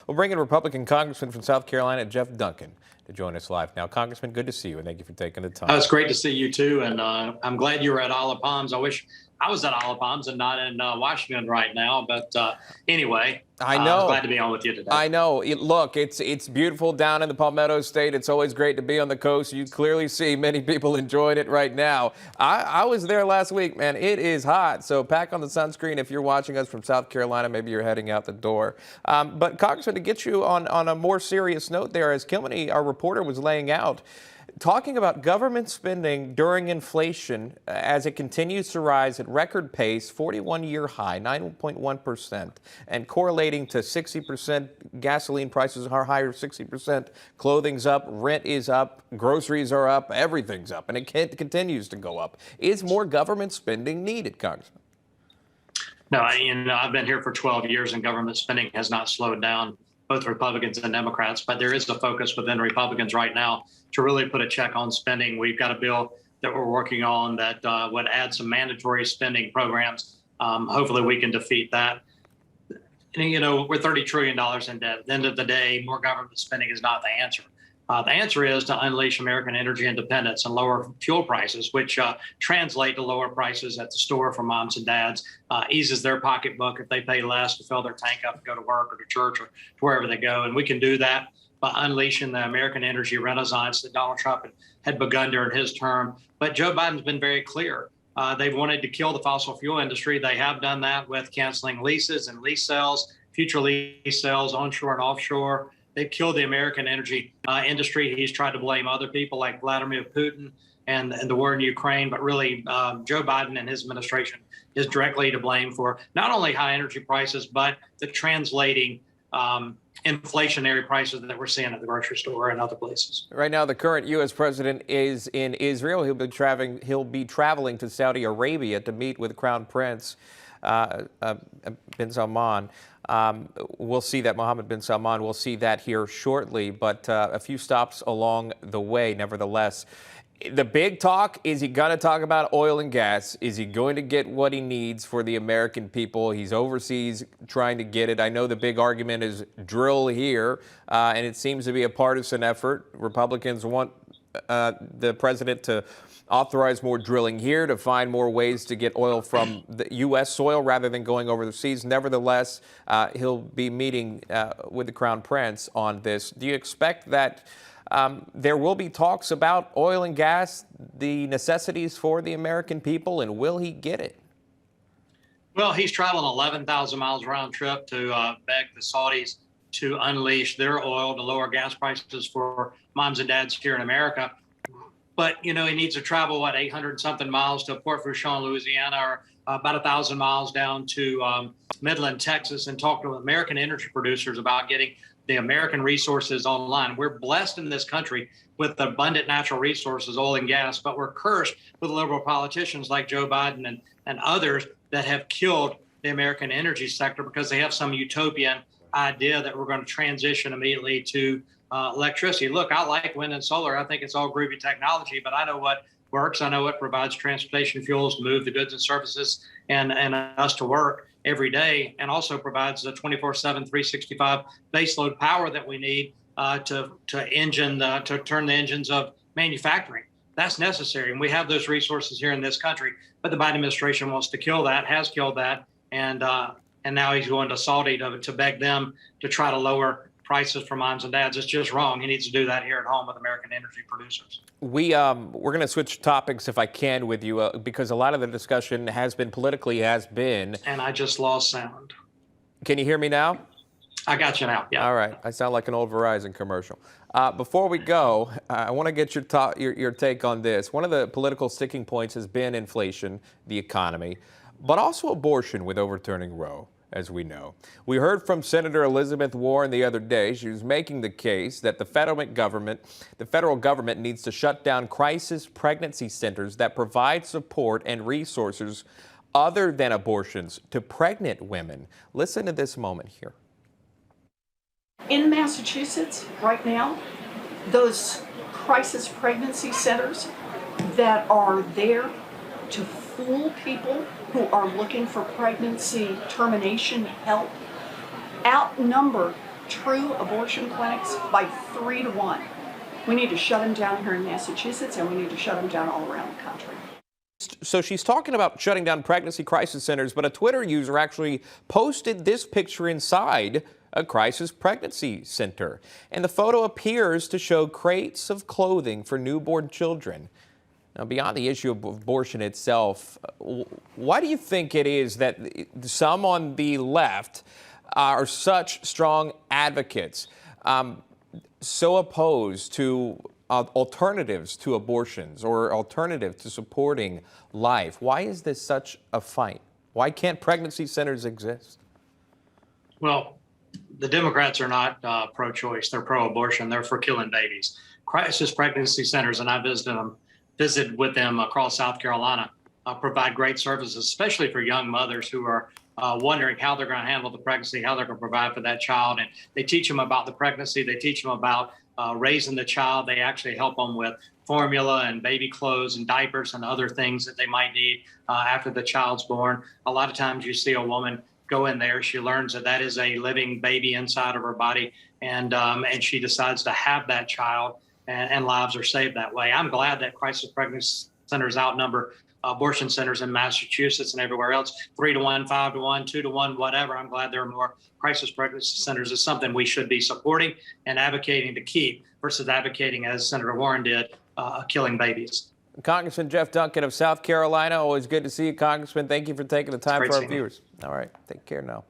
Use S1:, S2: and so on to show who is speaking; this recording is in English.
S1: We'll bring in Republican Congressman from South Carolina, Jeff Duncan, to join us live. Now, Congressman, good to see you, and thank you for taking the time.
S2: It's great to see you, too, and I'm glad you were at Olive Palms. I wish I was at Olive Palms and not in Washington right now, but anyway,
S1: I know.
S2: glad to be on with you today.
S1: I know. Look, it's beautiful down in the Palmetto State. It's always great to be on the coast. You clearly see many people enjoying it right now. I was there last week, man. It is hot, so pack on the sunscreen if you're watching us from South Carolina. Maybe you're heading out the door. But, Congressman, to get you on a more serious note there, as Kilmeny, our reporter, was laying out, talking about government spending during inflation as it continues to rise at record pace, 41-year high, 9.1%, and correlating to 60% gasoline prices are higher, 60%, clothing's up, rent is up, groceries are up, everything's up, and it continues to go up. Is more government spending needed, Congressman?
S2: No, I've been here for 12 years, and government spending has not slowed down, both Republicans and Democrats, but there is a focus within Republicans right now to really put a check on spending. We've got a bill that we're working on that would add some mandatory spending programs. Hopefully we can defeat that. And, we're $30 trillion in debt. At the end of the day, more government spending is not the answer. The answer is to unleash American energy independence and lower fuel prices, which translate to lower prices at the store for moms and dads, eases their pocketbook if they pay less to fill their tank up and go to work or to church or to wherever they go. And we can do that by unleashing the American energy renaissance that Donald Trump had begun during his term. But Joe Biden's been very clear. They've wanted to kill the fossil fuel industry. They have done that with canceling leases and lease sales, future lease sales, onshore and offshore. They've killed the American energy industry. He's tried to blame other people like Vladimir Putin and the war in Ukraine, but really Joe Biden and his administration is directly to blame for not only high energy prices, but the translating inflationary prices that we're seeing at the grocery store and other places.
S1: Right now, the current U.S. president is in Israel. He'll be traveling to Saudi Arabia to meet with Crown Prince bin Salman. We'll see that, Mohammed bin Salman. We'll see that here shortly, but a few stops along the way, nevertheless. The big talk, is he going to talk about oil and gas? Is he going to get what he needs for the American people? He's overseas trying to get it. I know the big argument is drill here, and it seems to be a partisan effort. Republicans want the president to authorize more drilling here to find more ways to get oil from the U.S. soil rather than going over the seas. Nevertheless, he'll be meeting with the Crown Prince on this. Do you expect that there will be talks about oil and gas, the necessities for the American people, and will he get it?
S2: Well, he's traveling 11,000 miles round trip to beg the Saudis to unleash their oil to lower gas prices for moms and dads here in America. But, he needs to travel, 800-something miles to Port Fourchon, Louisiana, or about 1,000 miles down to Midland, Texas, and talk to American energy producers about getting the American resources online. We're blessed in this country with abundant natural resources, oil and gas, but we're cursed with liberal politicians like Joe Biden and others that have killed the American energy sector because they have some utopian idea that we're going to transition immediately to electricity. Look, I like wind and solar. I think it's all groovy technology, but I know what works. I know it provides transportation fuels to move the goods and services and us to work every day, and also provides the 24/7, 365 baseload power that we need to turn the engines of manufacturing. That's necessary, and we have those resources here in this country. But the Biden administration wants to kill that, has killed that, and now he's going to Saudi to beg them to try to lower prices for moms and dads. It's just wrong. He needs to do that here at home with American energy producers.
S1: We're going to switch topics, if I can, with you, because a lot of the discussion has been And
S2: I just lost sound.
S1: Can you hear me now?
S2: I got you now. Yeah.
S1: All right. I sound like an old Verizon commercial. Before we go, I want to get your take on this. One of the political sticking points has been inflation, the economy, but also abortion with overturning Roe, as we know. We heard from Senator Elizabeth Warren the other day. She was making the case that the federal government needs to shut down crisis pregnancy centers that provide support and resources other than abortions to pregnant women. Listen to this moment here.
S3: In Massachusetts right now, those crisis pregnancy centers that are there to fool people who are looking for pregnancy termination help outnumber true abortion clinics by 3 to 1. We need to shut them down here in Massachusetts, and we need to shut them down all around the country.
S1: So she's talking about shutting down pregnancy crisis centers, but a Twitter user actually posted this picture inside a crisis pregnancy center. And the photo appears to show crates of clothing for newborn children. Now, beyond the issue of abortion itself, why do you think it is that some on the left are such strong advocates, so opposed to alternatives to abortions or alternative to supporting life? Why is this such a fight? Why can't pregnancy centers exist?
S2: Well, the Democrats are not pro-choice. They're pro-abortion. They're for killing babies. Crisis pregnancy centers, and I visited with them across South Carolina, provide great services, especially for young mothers who are wondering how they're going to handle the pregnancy, how they're going to provide for that child. And they teach them about the pregnancy. They teach them about raising the child. They actually help them with formula and baby clothes and diapers and other things that they might need after the child's born. A lot of times you see a woman go in there, she learns that that is a living baby inside of her body, and she decides to have that child, and lives are saved that way. I'm glad that crisis pregnancy centers outnumber abortion centers in Massachusetts and everywhere else, 3 to 1, 5 to 1, 2 to 1, whatever. I'm glad there are more crisis pregnancy centers. It's something we should be supporting and advocating to keep versus advocating, as Senator Warren did, killing babies.
S1: Congressman Jeff Duncan of South Carolina, always good to see you, Congressman. Thank you for taking the time for our viewers. All right, take care now.